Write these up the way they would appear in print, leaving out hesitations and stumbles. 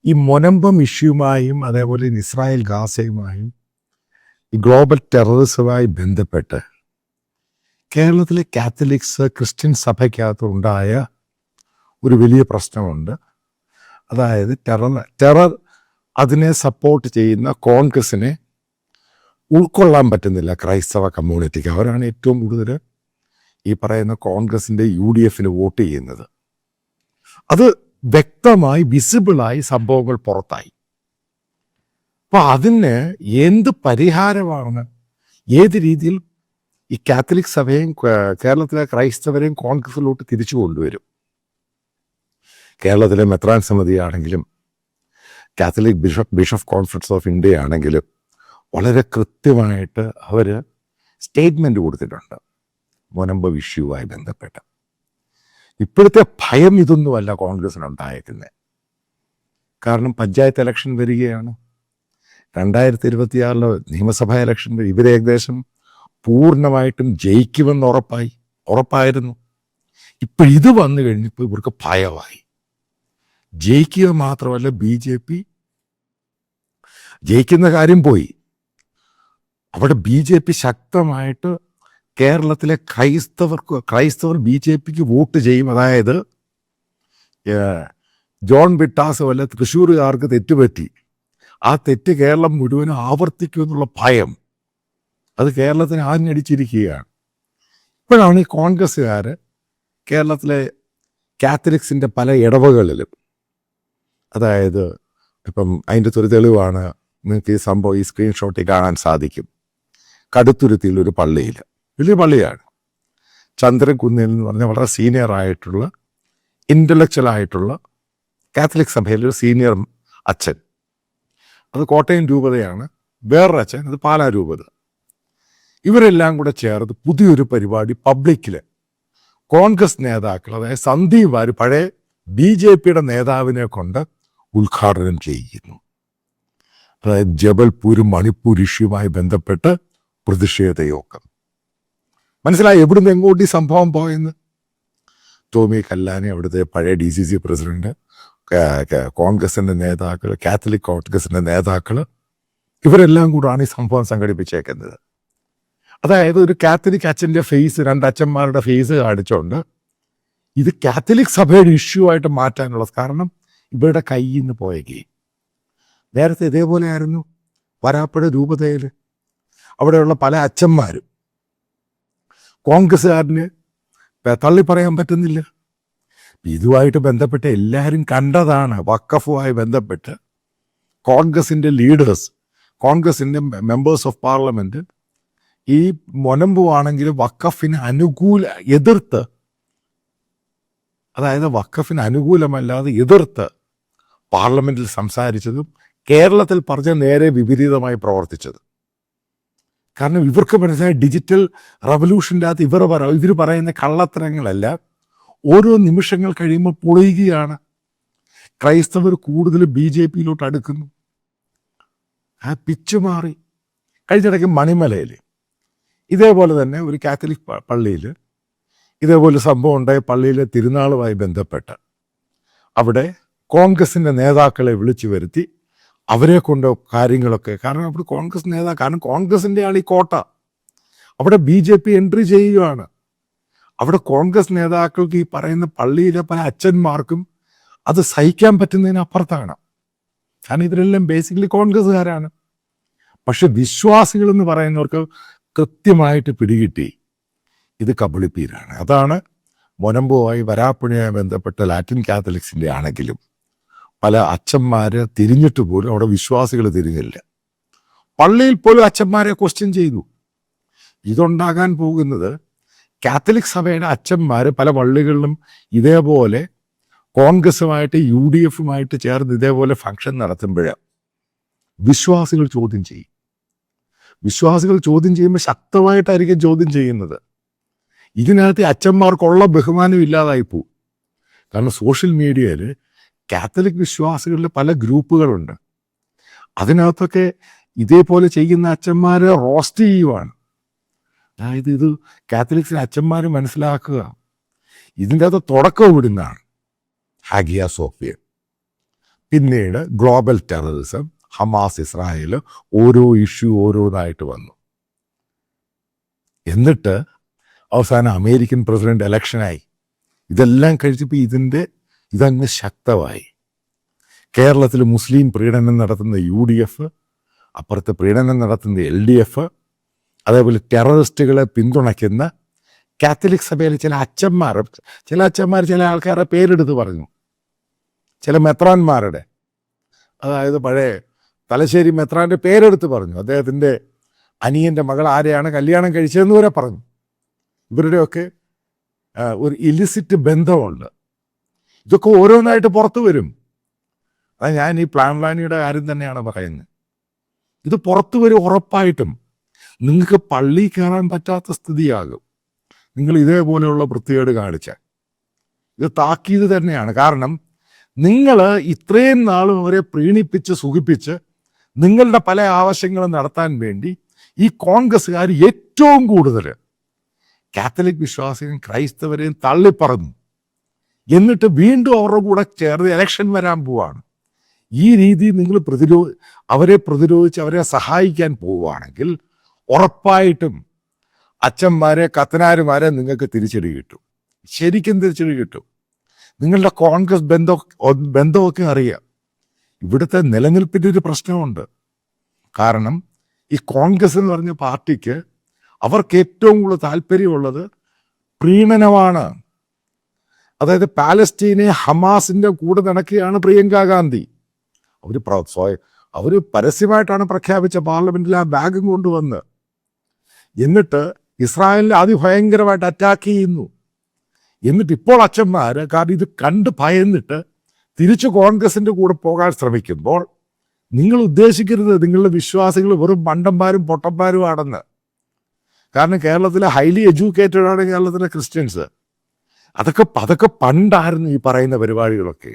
ഈ മൊനമ്പം ഇഷ്യൂമായും അതേപോലെ ഇസ്രായേൽ ഗാസയുമായും ഈ ഗ്ലോബൽ ടെററിസവുമായി ബന്ധപ്പെട്ട് കേരളത്തിലെ കാത്തലിക്സ് ക്രിസ്ത്യൻ സഭയ്ക്കകത്ത് ഉണ്ടായ ഒരു വലിയ പ്രശ്നമുണ്ട്. അതായത് ടെറർ അതിനെ സപ്പോർട്ട് ചെയ്യുന്ന കോൺഗ്രസിനെ ഉൾക്കൊള്ളാൻ പറ്റുന്നില്ല ക്രൈസ്തവ കമ്മ്യൂണിറ്റിക്ക്. അവരാണ് ഏറ്റവും കൂടുതൽ ഈ പറയുന്ന കോൺഗ്രസിൻ്റെ UDF വോട്ട് ചെയ്യുന്നത്. അത് വ്യക്തമായി വിസിബിളായി സംഭവങ്ങൾ പുറത്തായി. അപ്പോൾ അതിന് എന്ത് പരിഹാരമാണ്, ഏത് രീതിയിൽ ഈ കാത്തലിക് സഭയും കേരളത്തിലെ ക്രൈസ്തവരെയും കോൺഗ്രസിലോട്ട് തിരിച്ചു കൊണ്ടുവരും? കേരളത്തിലെ മെത്രാൻ സമിതിയാണെങ്കിലും Catholic bishop conference of India ആണെങ്കിലും വളരെ കൃത്യമായിട്ട് അവർ സ്റ്റേറ്റ്മെൻറ്റ് കൊടുത്തിട്ടുണ്ട് മൊനമ്പം ഇഷ്യൂവുമായി ബന്ധപ്പെട്ട്. ഇപ്പോഴത്തെ ഭയം ഇതൊന്നുമല്ല കോൺഗ്രസിനുണ്ടായേക്കുന്നത്. കാരണം പഞ്ചായത്ത് ഇലക്ഷൻ വരികയാണ്, 2026 നിയമസഭാ ഇലക്ഷൻ വരും. ഇവർ ഏകദേശം പൂർണ്ണമായിട്ടും ജയിക്കുമെന്ന് ഉറപ്പായിരുന്നു. ഇത് വന്നു കഴിഞ്ഞപ്പോൾ ഇവർക്ക് ഭയമായി. ജയിക്കുക മാത്രമല്ല, BJP ജയിക്കുന്ന കാര്യം പോയി, അവിടെ BJP ശക്തമായിട്ട് കേരളത്തിലെ ക്രൈസ്തവർ BJPക്ക് വോട്ട് ചെയ്യും. അതായത് ജോൺ വിട്ടാസ് വല്ല തൃശ്ശൂരുകാർക്ക് തെറ്റുപറ്റി, ആ തെറ്റ് കേരളം മുഴുവനും ആവർത്തിക്കുമെന്നുള്ള ഭയം അത് കേരളത്തിന് ആഞ്ഞടിച്ചിരിക്കുകയാണ്. ഇപ്പോഴാണ് ഈ കോൺഗ്രസ്സുകാർ കേരളത്തിലെ കാത്തലിക്സിൻ്റെ പല ഇടവകളിലും, അതായത് ഇപ്പം അതിൻ്റെ ഒരു തെളിവാണ് നിങ്ങൾക്ക് ഈ സംഭവം ഈ സ്ക്രീൻഷോട്ടിൽ കാണാൻ സാധിക്കും. കടുത്തുരുത്തിയിലൊരു പള്ളിയിൽ, വലിയ പള്ളിയാണ്, ചന്ദ്രൻകുന്നിൽ എന്ന് പറഞ്ഞാൽ വളരെ സീനിയർ ആയിട്ടുള്ള ഇൻ്റലക്ച്വൽ ആയിട്ടുള്ള കാത്തലിക് സഭയിലൊരു സീനിയർ അച്ഛൻ, അത് കോട്ടയം രൂപതയാണ്. വേറൊരു അച്ഛൻ അത് പാലാ രൂപത. ഇവരെല്ലാം കൂടെ ചേർന്ന് പുതിയൊരു പരിപാടി പബ്ലിക്കിൽ കോൺഗ്രസ് നേതാക്കൾ, അതായത് സന്ദീപ് വാര്യർ പഴയ BJPയുടെ നേതാവിനെ കൊണ്ട് ഉദ്ഘാടനം ചെയ്യുന്നു. അതായത് ജബൽപൂർ മണിപ്പൂർ ഇഷ്യൂമായി ബന്ധപ്പെട്ട് പ്രതിഷേധ യോഗം. മനസ്സിലായി എവിടുന്ന് എങ്ങോട്ട് ഈ സംഭവം പോയെന്ന്? ടോമി കല്ലാനി, അവിടുത്തെ പഴയ DCC പ്രസിഡന്റ്, കോൺഗ്രസിൻ്റെ നേതാക്കൾ, കാത്തലിക് കോൺഗ്രസിൻ്റെ നേതാക്കൾ, ഇവരെല്ലാം കൂടാണ് ഈ സംഭവം സംഘടിപ്പിച്ചേക്കുന്നത്. അതായത് ഒരു കാത്തലിക് അച്ഛൻ്റെ ഫേസ്, 2 അച്ഛന്മാരുടെ ഫേസ് കാണിച്ചുകൊണ്ട് ഇത് കാത്തലിക് സഭയുടെ ഇഷ്യൂ ആയിട്ട് മാറ്റാനുള്ള, കാരണം ഇവരുടെ കയ്യിൽ നിന്ന് പോയേക്ക്. നേരത്തെ ഇതേപോലെ ആയിരുന്നു വരാപ്പുഴ രൂപതയിൽ. അവിടെയുള്ള പല അച്ഛന്മാരും കോൺഗ്രസ്സുകാരന് തള്ളി പറയാൻ പറ്റുന്നില്ല. ഇതുമായിട്ട് ബന്ധപ്പെട്ട് എല്ലാവരും കണ്ടതാണ്. വഖഫുമായി ബന്ധപ്പെട്ട് കോൺഗ്രസിൻ്റെ ലീഡേഴ്സ്, കോൺഗ്രസിൻ്റെ മെമ്പേഴ്സ് ഓഫ് പാർലമെൻറ്റ് ഈ മൊനമ്പുവാണെങ്കിലും വഖഫിന് എതിർത്ത്, അതായത് വഖഫിന് അനുകൂലമല്ലാതെ എതിർത്ത് പാർലമെൻറ്റിൽ സംസാരിച്ചതും കേരളത്തിൽ പറഞ്ഞ നേരെ വിപരീതമായി പ്രവർത്തിച്ചത്. കാരണം ഇവർക്ക് മനസ്സിലായ ഡിജിറ്റൽ റവല്യൂഷൻ്റെ അകത്ത് ഇവർ പറയുന്ന കള്ളത്തരങ്ങളെല്ലാം ഓരോ നിമിഷങ്ങൾ കഴിയുമ്പോൾ പൊളിയുകയാണ്. ക്രൈസ്തവർ കൂടുതൽ BJPയിലോട്ട് അടുക്കുന്നു. ആ പിച്ച് മാറി. കഴിഞ്ഞിടയ്ക്ക് മണിമലയിൽ ഇതേപോലെ തന്നെ ഒരു കാത്തലിക് പള്ളിയിൽ ഇതേപോലെ സംഭവം ഉണ്ടായ, പള്ളിയിലെ തിരുനാളുമായി ബന്ധപ്പെട്ട് അവിടെ കോൺഗ്രസിൻ്റെ നേതാക്കളെ വിളിച്ചു വരുത്തി അവരെ കൊണ്ട് കാര്യങ്ങളൊക്കെ, കാരണം അവിടെ കോൺഗ്രസ് കാരണം കോൺഗ്രസിൻ്റെ ആണ് ഈ കോട്ട, അവിടെ BJP എൻട്രി ചെയ്യുകയാണ്. അവിടെ കോൺഗ്രസ് നേതാക്കൾക്ക് ഈ പറയുന്ന പള്ളിയിലെ പല അച്ഛന്മാർക്കും അത് സഹിക്കാൻ പറ്റുന്നതിന് അപ്പുറത്താണ്. കാരണം ഇവരെല്ലാം ബേസിക്കലി കോൺഗ്രസ്സുകാരാണ്. പക്ഷെ വിശ്വാസികൾ എന്ന് പറയുന്നവർക്ക് കൃത്യമായിട്ട് പിടികിട്ടി ഇത് കബളിപ്പീരാണ്. അതാണ് മൊനമ്പുമായി വരാപ്പുഴയുമായി ബന്ധപ്പെട്ട ലാറ്റിൻ കാത്തലിക്സിൻ്റെ ആണെങ്കിലും പല അച്ഛന്മാർ തിരിഞ്ഞിട്ട് പോലും അവിടെ വിശ്വാസികൾ തിരിഞ്ഞില്ല. പള്ളിയിൽ പോലും അച്ഛന്മാരെ ക്വസ്റ്റ്യൻ ചെയ്തു. ഇതുണ്ടാകാൻ പോകുന്നത് കാത്തലിക് സഭയുടെ അച്ഛന്മാർ പല പള്ളികളിലും ഇതേപോലെ കോൺഗ്രസുമായിട്ട് UDFുമായിട്ട് ചേർന്ന് ഇതേപോലെ ഫംഗ്ഷൻ നടത്തുമ്പോഴാണ് വിശ്വാസികൾ ചോദ്യം ചെയ്യും. വിശ്വാസികൾ ചോദ്യം ചെയ്യുമ്പോൾ ശക്തമായിട്ടായിരിക്കും ചോദ്യം ചെയ്യുന്നത്. ഇതിനകത്ത് അച്ഛന്മാർക്കുള്ള ബഹുമാനം ഇല്ലാതായി പോകും. കാരണം സോഷ്യൽ മീഡിയയിൽ കാത്തലിക് വിശ്വാസികളിൽ പല ഗ്രൂപ്പുകളുണ്ട്. അതിനകത്തൊക്കെ ഇതേപോലെ ചെയ്യുന്ന അച്ഛന്മാരെ റോസ്റ്റ് ചെയ്യുവാണ്. അതായത് ഇത് കാത്തലിക്സിലെ അച്ഛന്മാർ മനസ്സിലാക്കുക, ഇതിൻ്റെ അകത്ത് തുടക്കം ഇവിടുന്നാണ്. ഹാഗിയ സോഫിയ പിന്നീട് ഗ്ലോബൽ ടെററിസം, ഹമാസ്, ഇസ്രായേൽ, ഓരോ ഇഷ്യൂ ഓരോന്നായിട്ട് വന്നു. എന്നിട്ട് അവസാനം അമേരിക്കൻ പ്രസിഡന്റ് ഇലക്ഷനായി. ഇതെല്ലാം കഴിച്ചപ്പോൾ ഇതങ്ങ് ശക്തമായി. കേരളത്തിൽ മുസ്ലിം പ്രീണനം നടത്തുന്ന UDF, അപ്പുറത്ത് പ്രീണനം നടത്തുന്ന LDF, അതേപോലെ ടെററിസ്റ്റുകളെ പിന്തുണയ്ക്കുന്ന കാത്തലിക് സഭയിലെ ചില അച്ഛന്മാർ ചില ആൾക്കാരുടെ പേരെടുത്ത് പറഞ്ഞു. ചില മെത്രാന്മാരുടെ, അതായത് പഴയ തലശ്ശേരി മെത്രാൻ്റെ പേരെടുത്ത് പറഞ്ഞു. അദ്ദേഹത്തിൻ്റെ അനിയൻ്റെ മകൾ ആരെയാണ് കല്യാണം കഴിച്ചതെന്ന് വരെ പറഞ്ഞു. ഇവരുടെയൊക്കെ ഒരു ഇലിസിറ്റ് ബന്ധമുണ്ട്. ഇതൊക്കെ ഓരോന്നായിട്ട് പുറത്തു വരും. അത് ഞാൻ ഈ പ്ലാൻവാനിയുടെ കാര്യം തന്നെയാണ് പറയുന്നത്. ഇത് പുറത്തു വരും ഉറപ്പായിട്ടും. നിങ്ങൾക്ക് പള്ളി കയറാൻ പറ്റാത്ത സ്ഥിതിയാകും നിങ്ങൾ ഇതേപോലെയുള്ള വൃത്തികേട് കാണിച്ചാൽ. ഇത് താക്കീത് തന്നെയാണ്. കാരണം നിങ്ങൾ ഇത്രയും നാളും അവരെ പ്രീണിപ്പിച്ച് സുഖിപ്പിച്ച് നിങ്ങളുടെ പല ആവശ്യങ്ങളും നടത്താൻ വേണ്ടി ഈ കോൺഗ്രസ്സുകാർ ഏറ്റവും കൂടുതൽ കാത്തലിക് വിശ്വാസികളും ക്രൈസ്തവരെയും തള്ളിപ്പറഞ്ഞു. എന്നിട്ട് വീണ്ടും അവരുടെ കൂടെ ചേർന്ന് ഇലക്ഷൻ വരാൻ പോവാണ്. ഈ രീതി നിങ്ങൾ അവരെ പ്രതിരോധിച്ച് അവരെ സഹായിക്കാൻ പോവുകയാണെങ്കിൽ ഉറപ്പായിട്ടും അച്ഛന്മാരെ കത്തനാരുമാരെ നിങ്ങൾക്ക് തിരിച്ചടി കിട്ടും. ശരിക്കും തിരിച്ചടി കിട്ടും. നിങ്ങളുടെ കോൺഗ്രസ് ബന്ധമൊക്കെ അറിയാം. ഇവിടുത്തെ നിലനിൽപ്പിൻ്റെ ഒരു പ്രശ്നമുണ്ട്. കാരണം ഈ കോൺഗ്രസ് എന്ന് പറഞ്ഞ പാർട്ടിക്ക് അവർക്ക് ഏറ്റവും കൂടുതൽ താല്പര്യമുള്ളത് പ്രീണനമാണ്. അതായത് പാലസ്തീനെ ഹമാസിൻ്റെ കൂടെ നടക്കുകയാണ് പ്രിയങ്ക ഗാന്ധി. അവർ പരസ്യമായിട്ടാണ് പ്രഖ്യാപിച്ച പാർലമെന്റിൽ ആ ബാഗും കൊണ്ടുവന്ന്. എന്നിട്ട് ഇസ്രായേലിനെ അതിഭയങ്കരമായിട്ട് അറ്റാക്ക് ചെയ്യുന്നു. എന്നിട്ട് ഇപ്പോൾ അച്ഛന്മാർ കാരണം ഇത് കണ്ട് ഭയന്നിട്ട് തിരിച്ചു കോൺഗ്രസിൻ്റെ കൂടെ പോകാൻ ശ്രമിക്കുമ്പോൾ നിങ്ങൾ ഉദ്ദേശിക്കരുത് നിങ്ങളുടെ വിശ്വാസികൾ വെറും മണ്ടന്മാരും പൊട്ടന്മാരുമാണെന്ന്. കാരണം കേരളത്തിലെ ഹൈലി എഡ്യൂക്കേറ്റഡ് ആണ് കേരളത്തിലെ ക്രിസ്ത്യൻസ്. അതൊക്കെ പണ്ടായിരുന്നു ഈ പറയുന്ന പരിപാടികളൊക്കെ.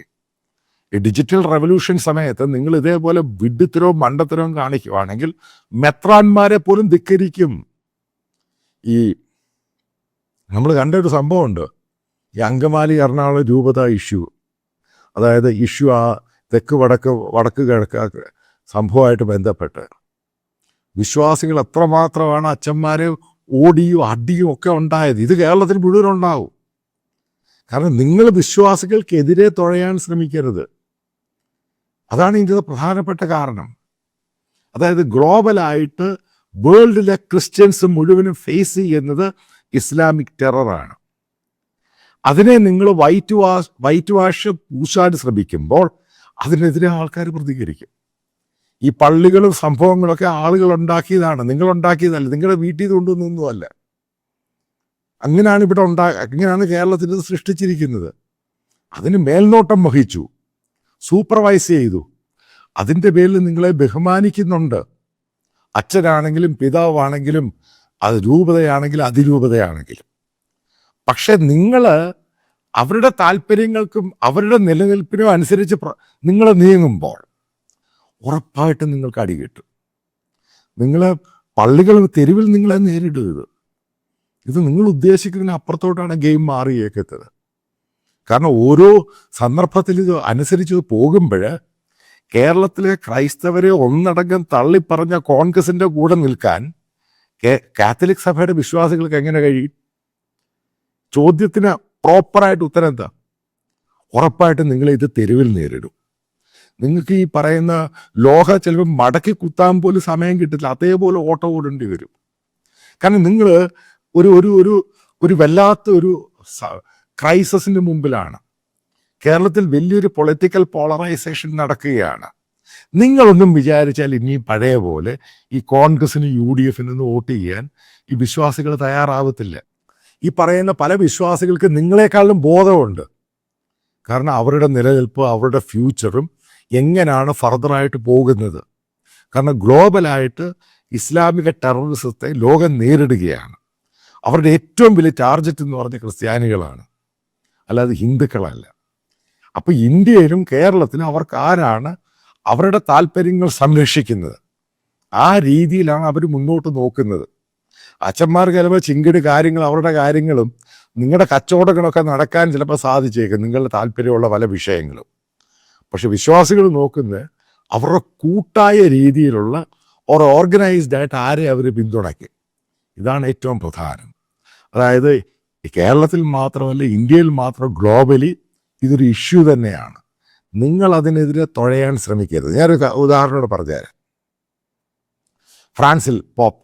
ഈ ഡിജിറ്റൽ റെവല്യൂഷൻ സമയത്ത് നിങ്ങൾ ഇതേപോലെ വിഡ്ഢിത്തരവും മണ്ടത്തരവും കാണിക്കുവാണെങ്കിൽ മെത്രാന്മാരെ പോലും ധിക്കരിക്കും. ഈ നമ്മൾ കണ്ട ഒരു സംഭവമുണ്ട്, ഈ അങ്കമാലി എറണാകുളം രൂപത ഇഷ്യൂ. അതായത് ഇഷ്യൂ ആ തെക്ക് വടക്ക് കിഴക്ക് സംഭവമായിട്ട് ബന്ധപ്പെട്ട് വിശ്വാസികൾ എത്രമാത്രമാണ് അച്ഛന്മാരെ ഓടിയും അടിയും ഒക്കെ ഉണ്ടായത്. ഇത് കേരളത്തിൽ മുഴുവൻ ഉണ്ടാവും. കാരണം നിങ്ങൾ വിശ്വാസികൾക്കെതിരെ തുഴയാൻ ശ്രമിക്കരുത്. അതാണ് ഇതിൻ്റെ പ്രധാനപ്പെട്ട കാരണം. അതായത് ഗ്ലോബലായിട്ട് വേൾഡിലെ ക്രിസ്ത്യൻസ് മുഴുവനും ഫേസ് ചെയ്യുന്നത് ഇസ്ലാമിക് ടെററാണ്. അതിനെ നിങ്ങൾ വൈറ്റ് വാഷ് പൂശാൻ ശ്രമിക്കുമ്പോൾ അതിനെതിരെ ആൾക്കാർ പ്രതികരിക്കും. ഈ പള്ളികളും സംഭവങ്ങളൊക്കെ ആളുകൾ ഉണ്ടാക്കിയതാണ്, നിങ്ങൾ ഉണ്ടാക്കിയതല്ല, നിങ്ങളുടെ വീട്ടിൽ കൊണ്ടുവന്നൊന്നുമല്ല. അങ്ങനെയാണ് കേരളത്തിൽ ഇത് സൃഷ്ടിച്ചിരിക്കുന്നത്. അതിന് മേൽനോട്ടം വഹിച്ചു, സൂപ്പർവൈസ് ചെയ്തു. അതിൻ്റെ പേരിൽ നിങ്ങളെ ബഹുമാനിക്കുന്നുണ്ട്. അച്ഛനാണെങ്കിലും പിതാവാണെങ്കിലും അത് രൂപതയാണെങ്കിലും അതിരൂപതയാണെങ്കിലും. പക്ഷെ നിങ്ങൾ അവരുടെ താല്പര്യങ്ങൾക്കും അവരുടെ നിലനിൽപ്പിനും അനുസരിച്ച് നിങ്ങൾ നീങ്ങുമ്പോൾ ഉറപ്പായിട്ടും നിങ്ങൾക്ക് അടി കിട്ടും. നിങ്ങൾ പള്ളികൾ തെരുവിൽ നിങ്ങളെ നേരിടരുത്. ഇത് നിങ്ങൾ ഉദ്ദേശിക്കുന്നതിന് അപ്പുറത്തോട്ടാണ് ഗെയിം മാറിയേക്കത്തത്. കാരണം ഓരോ സന്ദർഭത്തിൽ ഇത് അനുസരിച്ച് പോകുമ്പോൾ കേരളത്തിലെ ക്രൈസ്തവരെ ഒന്നടങ്കം തള്ളിപ്പറഞ്ഞ കോൺഗ്രസിൻ്റെ കൂടെ നിൽക്കാൻ കാത്തലിക് സഭയുടെ വിശ്വാസികൾക്ക് എങ്ങനെ കഴിയും? ചോദ്യത്തിന് പ്രോപ്പറായിട്ട് ഉത്തരം എന്താ? ഉറപ്പായിട്ടും നിങ്ങളിത് തെരുവിൽ നേരിടും. നിങ്ങൾക്ക് ഈ പറയുന്ന ലോഹ ചിലപ്പോൾ മടക്കി കുത്താൻ പോലും സമയം കിട്ടില്ല, അതേപോലെ ഓട്ടം ഓടേണ്ടി വരും. കാരണം നിങ്ങൾ ഒരു വല്ലാത്ത ഒരു ക്രൈസിസിന് മുമ്പിലാണ്. കേരളത്തിൽ വലിയൊരു പൊളിറ്റിക്കൽ പോളറൈസേഷൻ നടക്കുകയാണ്. നിങ്ങളൊന്നും വിചാരിച്ചാൽ ഇനി പഴയ പോലെ ഈ കോൺഗ്രസിന് UDFിന് വോട്ട് ചെയ്യാൻ ഈ വിശ്വാസികൾ തയ്യാറാവത്തില്ല. ഈ പറയുന്ന പല വിശ്വാസികൾക്ക് നിങ്ങളെക്കാളും ബോധമുണ്ട്. കാരണം അവരുടെ നിലനിൽപ്പ്, അവരുടെ ഫ്യൂച്ചറും എങ്ങനെയാണ് ഫർദറായിട്ട് പോകുന്നത്. കാരണം ഗ്ലോബലായിട്ട് ഇസ്ലാമിക ടെററിസത്തെ ലോകം നേരിടുകയാണ്. അവരുടെ ഏറ്റവും വലിയ ടാർഗറ്റ് എന്ന് പറഞ്ഞ ക്രിസ്ത്യാനികളാണ്, അല്ലാതെ ഹിന്ദുക്കളല്ല. അപ്പോൾ ഇന്ത്യയിലും കേരളത്തിലും അവർക്ക് ആരാണ് അവരുടെ താല്പര്യങ്ങൾ സംരക്ഷിക്കുന്നത്, ആ രീതിയിലാണ് അവർ മുന്നോട്ട് നോക്കുന്നത്. അച്ഛന്മാർക്ക് ചിലപ്പോൾ ചിങ്കിടി അവരുടെ കാര്യങ്ങളും നിങ്ങളുടെ കച്ചവടങ്ങളൊക്കെ നടക്കാൻ ചിലപ്പോൾ സാധിച്ചേക്കും, നിങ്ങളുടെ താല്പര്യമുള്ള പല വിഷയങ്ങളും. പക്ഷെ വിശ്വാസികൾ നോക്കുന്നത് അവരുടെ കൂട്ടായ രീതിയിലുള്ള ഓർഗനൈസ്ഡ് ആയിട്ട് ആരെ അവർ പിന്തുണയ്ക്കും. ഇതാണ് ഏറ്റവും പ്രധാനം. അതായത് കേരളത്തിൽ മാത്രമല്ല, ഇന്ത്യയിൽ മാത്രം, ഗ്ലോബലി ഇതൊരു ഇഷ്യൂ തന്നെയാണ്. നിങ്ങൾ അതിനെതിരെ തുഴയാൻ ശ്രമിക്കരുത്. ഞാനൊരു ഉദാഹരണം പറഞ്ഞുതരാം. ഫ്രാൻസിൽ പോപ്പ്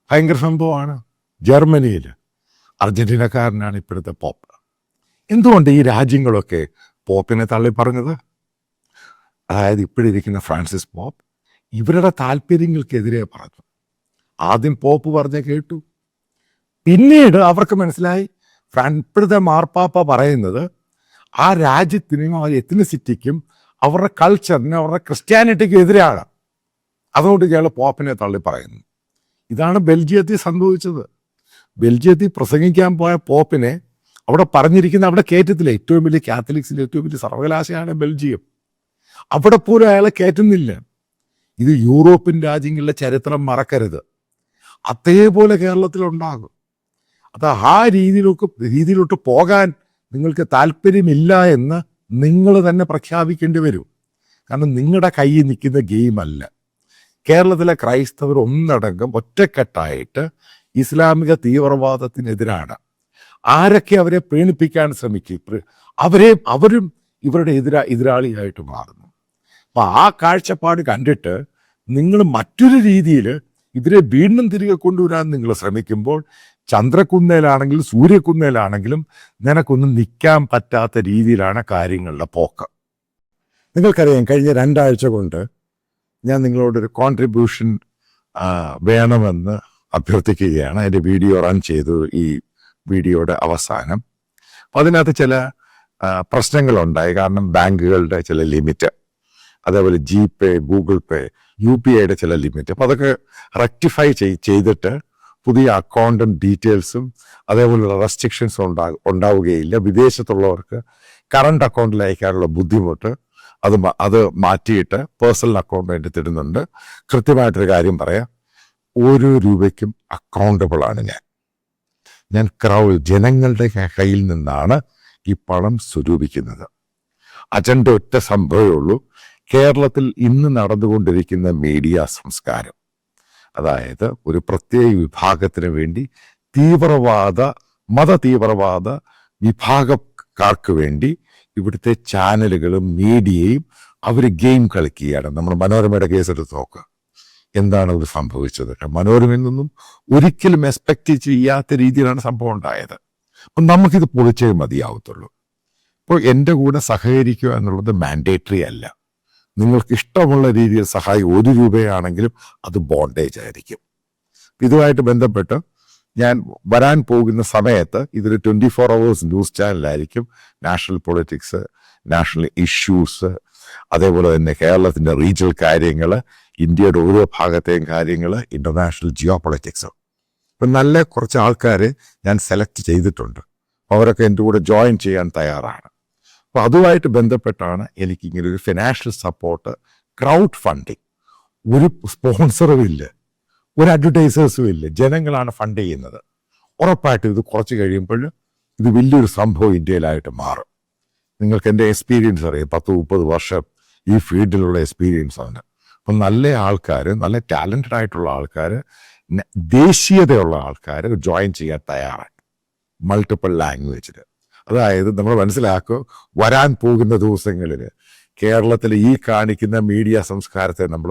ഭയങ്കര സംഭവമാണ്. ജർമ്മനിയിൽ അർജന്റീനക്കാരനാണ് ഇപ്പോഴത്തെ പോപ്പ്. എന്തുകൊണ്ട് ഈ രാജ്യങ്ങളൊക്കെ പോപ്പിനെ തള്ളി പറഞ്ഞത്? അതായത് ഇപ്പോഴിരിക്കുന്ന ഫ്രാൻസിസ് പോപ്പ് ഇവരുടെ താല്പര്യങ്ങൾക്കെതിരെ പറഞ്ഞു. ആദ്യം പോപ്പ് പറഞ്ഞ കേട്ടു, പിന്നീട് അവർക്ക് മനസ്സിലായി ഇപ്പോഴത്തെ മാർപ്പാപ്പ പറയുന്നത് ആ രാജ്യത്തിനും ആ എത്നിസിറ്റിക്കും അവരുടെ കൾച്ചറിനും അവരുടെ ക്രിസ്ത്യാനിറ്റിക്കും എതിരാണ്. അതുകൊണ്ട് ഇയാൾ പോപ്പിനെ തള്ളി പറയുന്നു. ഇതാണ് ബെൽജിയത്തിൽ സംഭവിച്ചത്. ബെൽജിയത്തിൽ പ്രസംഗിക്കാൻ പോയ പോപ്പിനെ അവിടെ പറഞ്ഞിരിക്കുന്ന അവിടെ കയറ്റത്തില്ല. ഏറ്റവും വലിയ കാത്തലിക്സിലെ ഏറ്റവും വലിയ സർവകലാശാലയാണ് ബെൽജിയം. അവിടെ പോലും അയാളെ കയറ്റുന്നില്ല. ഇത് യൂറോപ്യൻ രാജ്യങ്ങളിലെ ചരിത്രം മറക്കരുത്. അതേപോലെ കേരളത്തിലുണ്ടാകും. അത് ആ രീതിയിലോട്ട് പോകാൻ നിങ്ങൾക്ക് താല്പര്യമില്ല എന്ന് നിങ്ങൾ തന്നെ പ്രഖ്യാപിക്കേണ്ടി വരും. കാരണം നിങ്ങളുടെ കയ്യിൽ നിൽക്കുന്ന ഗെയിമല്ല. കേരളത്തിലെ ക്രൈസ്തവർ ഒന്നടങ്കം ഒറ്റക്കെട്ടായിട്ട് ഇസ്ലാമിക തീവ്രവാദത്തിനെതിരാണ്. ആരൊക്കെ അവരെ പ്രീണിപ്പിക്കാൻ ശ്രമിക്കും, അവരും ഇവരുടെ എതിരാളിയായിട്ട് മാറുന്നു. അപ്പം ആ കാഴ്ചപ്പാട് കണ്ടിട്ട് നിങ്ങൾ മറ്റൊരു രീതിയിൽ ഇവരെ വീണ്ടും തിരികെ കൊണ്ടുവരാൻ നിങ്ങൾ ശ്രമിക്കുമ്പോൾ ചന്ദ്രകുന്നേലാണെങ്കിലും സൂര്യകുന്നേലാണെങ്കിലും നിനക്കൊന്നും നിൽക്കാൻ പറ്റാത്ത രീതിയിലാണ് കാര്യങ്ങളുടെ പോക്ക്. നിങ്ങൾക്കറിയാം, കഴിഞ്ഞ 2 ആഴ്ച കൊണ്ട് ഞാൻ നിങ്ങളോടൊരു കോൺട്രിബ്യൂഷൻ വേണമെന്ന് അഭ്യർത്ഥിക്കുകയാണ്. എൻ്റെ വീഡിയോ റൺ ചെയ്തു ഈ വീഡിയോയുടെ അവസാനം. അപ്പം അതിനകത്ത് ചില പ്രശ്നങ്ങളുണ്ടായി. കാരണം ബാങ്കുകളുടെ ചില ലിമിറ്റ്, അതേപോലെ GPay, ഗൂഗിൾ പേ, UPIയുടെ ചില ലിമിറ്റ്. അപ്പം അതൊക്കെ റെക്ടിഫൈ ചെയ്തിട്ട് പുതിയ അക്കൗണ്ടും ഡീറ്റെയിൽസും അതേപോലുള്ള റെസ്ട്രിക്ഷൻസും ഉണ്ടാവുകയില്ല. വിദേശത്തുള്ളവർക്ക് കറണ്ട് അക്കൗണ്ടിൽ അയക്കാനുള്ള ബുദ്ധിമുട്ട് അത് മാറ്റിയിട്ട് പേഴ്സണൽ അക്കൗണ്ട് വേണ്ടി തരുന്നുണ്ട്. കൃത്യമായിട്ടൊരു കാര്യം പറയാം, 1 രൂപയ്ക്കും അക്കൗണ്ടബിൾ ആണ് ഞാൻ ജനങ്ങളുടെ കയ്യിൽ നിന്നാണ് ഈ പണം സ്വരൂപിക്കുന്നത്. അജണ്ട ഒറ്റ സംഭവമേ ഉള്ളൂ. കേരളത്തിൽ ഇന്ന് നടന്നുകൊണ്ടിരിക്കുന്ന മീഡിയ സംസ്കാരം, അതായത് ഒരു പ്രത്യേക വിഭാഗത്തിന് വേണ്ടി മതതീവ്രവാദ വിഭാഗക്കാർക്ക് വേണ്ടി ഇവിടുത്തെ ചാനലുകളും മീഡിയയും അവർ ഗെയിം കളിക്കുകയാണ്. നമ്മൾ മനോരമയുടെ കേസ് എടുത്ത് നോക്കുക, എന്താണ് ഇത് സംഭവിച്ചത്? മനോരമയിൽ നിന്നും ഒരിക്കലും എക്സ്പെക്ട് ചെയ്യാത്ത രീതിയിലാണ് സംഭവം ഉണ്ടായത്. അപ്പം നമുക്കിത് പൊളിച്ചേ മതിയാവത്തുള്ളൂ. ഇപ്പോൾ എൻ്റെ കൂടെ സഹകരിക്കുക എന്നുള്ളത് മാൻഡേറ്ററി അല്ല. നിങ്ങൾക്ക് ഇഷ്ടമുള്ള രീതിയിൽ സഹായം 1 രൂപയാണെങ്കിലും അത് ബോണ്ടേജ് ആയിരിക്കും. ഇതുമായിട്ട് ബന്ധപ്പെട്ട് ഞാൻ വരാൻ പോകുന്ന സമയത്ത് ഇതൊരു 24 hours ന്യൂസ് ചാനലായിരിക്കും. നാഷണൽ പൊളിറ്റിക്സ്, നാഷണൽ ഇഷ്യൂസ്, അതേപോലെ തന്നെ കേരളത്തിൻ്റെ റീജിയണൽ കാര്യങ്ങൾ, ഇന്ത്യയുടെ ഓരോ ഭാഗത്തെയും കാര്യങ്ങൾ, ഇൻ്റർനാഷണൽ ജിയോ പൊളിറ്റിക്സ്. ഇപ്പം നല്ല കുറച്ച് ആൾക്കാരെ ഞാൻ സെലക്ട് ചെയ്തിട്ടുണ്ട്. അവരൊക്കെ എൻ്റെ കൂടെ ജോയിൻ ചെയ്യാൻ തയ്യാറാണ്. അപ്പോൾ അതുമായിട്ട് ബന്ധപ്പെട്ടാണ് എനിക്കിങ്ങനെ ഒരു ഫിനാൻഷ്യൽ സപ്പോർട്ട്, ക്രൗഡ് ഫണ്ടിങ്. ഒരു സ്പോൺസറും ഇല്ല, ഒരു അഡ്വർടൈസേഴ്സും ഇല്ല, ജനങ്ങളാണ് ഫണ്ട് ചെയ്യുന്നത്. ഉറപ്പായിട്ടും ഇത് കുറച്ച് കഴിയുമ്പോൾ ഇത് വലിയൊരു സംഭവം ഇന്ത്യയിലായിട്ട് മാറും. നിങ്ങൾക്ക് എൻ്റെ എക്സ്പീരിയൻസ് അറിയാം, 10-30 വർഷം ഈ ഫീൽഡിലുള്ള എക്സ്പീരിയൻസ് ആണ്. അപ്പം നല്ല ആൾക്കാർ, നല്ല ടാലൻറ്റഡ് ആയിട്ടുള്ള ആൾക്കാർ, ദേശീയതയുള്ള ആൾക്കാർ ജോയിൻ ചെയ്യാൻ തയ്യാറാണ്, മൾട്ടിപ്പിൾ ലാംഗ്വേജിൽ. അതായത് നമ്മൾ മനസ്സിലാക്കുക, വരാൻ പോകുന്ന ദിവസങ്ങളിൽ കേരളത്തിൽ ഈ കാണിക്കുന്ന മീഡിയ സംസ്കാരത്തെ നമ്മൾ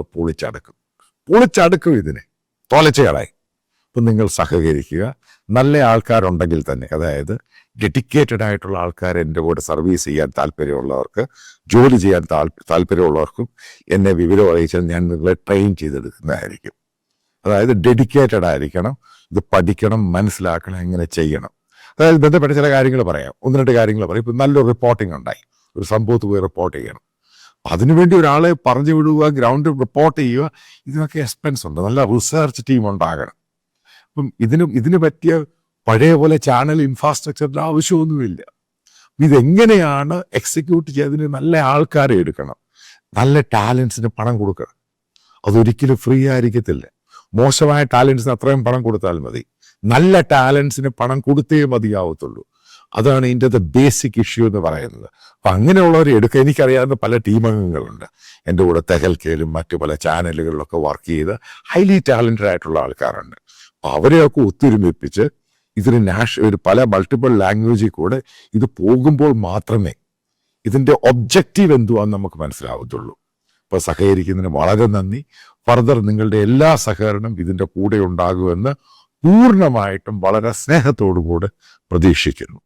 പൊളിച്ചടുക്കും ഇതിനെ തോലച്ചയാളായി. അപ്പം നിങ്ങൾ സഹകരിക്കുക. നല്ല ആൾക്കാരുണ്ടെങ്കിൽ തന്നെ, അതായത് ഡെഡിക്കേറ്റഡ് ആയിട്ടുള്ള ആൾക്കാർ എൻ്റെ കൂടെ സർവീസ് ചെയ്യാൻ താല്പര്യമുള്ളവർക്ക്, ജോലി ചെയ്യാൻ താല്പര്യമുള്ളവർക്കും എന്നെ വിവരം അറിയിച്ചാൽ ഞാൻ നിങ്ങളെ ട്രെയിൻ ചെയ്തെടുക്കുന്നതായിരിക്കും. അതായത് ഡെഡിക്കേറ്റഡ് ആയിരിക്കണം, ഇത് പഠിക്കണം, മനസ്സിലാക്കണം, എങ്ങനെ ചെയ്യണം. അതായത് ബന്ധപ്പെട്ട ചില കാര്യങ്ങൾ പറയാം, 1-2 കാര്യങ്ങൾ പറയും. ഇപ്പം നല്ലൊരു റിപ്പോർട്ടിംഗ് ഉണ്ടായി, ഒരു സംഭവത്ത് പോയി റിപ്പോർട്ട് ചെയ്യണം. അതിനുവേണ്ടി ഒരാളെ പറഞ്ഞു വിടുക, ഗ്രൗണ്ടിൽ റിപ്പോർട്ട് ചെയ്യുക, ഇതിനൊക്കെ എക്സ്പെൻസ് ഉണ്ട്. നല്ല റിസർച്ച് ടീം ഉണ്ടാകണം. അപ്പം ഇതിന് പറ്റിയ പഴയ പോലെ ചാനൽ ഇൻഫ്രാസ്ട്രക്ചറിൻ്റെ ആവശ്യമൊന്നുമില്ല. ഇതെങ്ങനെയാണ് എക്സിക്യൂട്ട് ചെയ്തതിന് നല്ല ആൾക്കാരെ എടുക്കണം, നല്ല ടാലൻസിന് പണം കൊടുക്കണം. അതൊരിക്കലും ഫ്രീ ആയിരിക്കത്തില്ല. മോശമായ ടാലൻസിന് അത്രയും പണം കൊടുത്താൽ മതി. നല്ല ടാലൻസിന് പണം കൊടുത്തേ മതിയാവത്തുള്ളൂ. അതാണ് ഇതിൻ്റെ ബേസിക് ഇഷ്യൂ എന്ന് പറയുന്നത്. അപ്പം അങ്ങനെയുള്ളവരെ എടുക്കുക. എനിക്കറിയാവുന്ന പല ടീം അംഗങ്ങളുണ്ട് എൻ്റെ കൂടെ തെഹൽക്കയിലും മറ്റു പല ചാനലുകളിലൊക്കെ വർക്ക് ചെയ്ത് ഹൈലി ടാലൻറ്റഡ് ആയിട്ടുള്ള ആൾക്കാരുണ്ട്. അപ്പോൾ അവരെയൊക്കെ ഒത്തൊരുമിപ്പിച്ച് ഇതിന് ഒരു പല മൾട്ടിപ്പിൾ ലാംഗ്വേജിൽ കൂടെ ഇത് പോകുമ്പോൾ മാത്രമേ ഇതിൻ്റെ ഒബ്ജക്റ്റീവ് എന്തുവാന്ന് നമുക്ക് മനസ്സിലാവത്തുള്ളൂ. അപ്പോൾ സഹകരിക്കുന്നതിന് വളരെ നന്ദി. ഫർദർ നിങ്ങളുടെ എല്ലാ സഹകരണം ഇതിൻ്റെ കൂടെ ഉണ്ടാകുമെന്ന് പൂർണ്ണമായിട്ടും വളരെ സ്നേഹത്തോടു കൂടെ പ്രതീക്ഷിക്കുന്നു.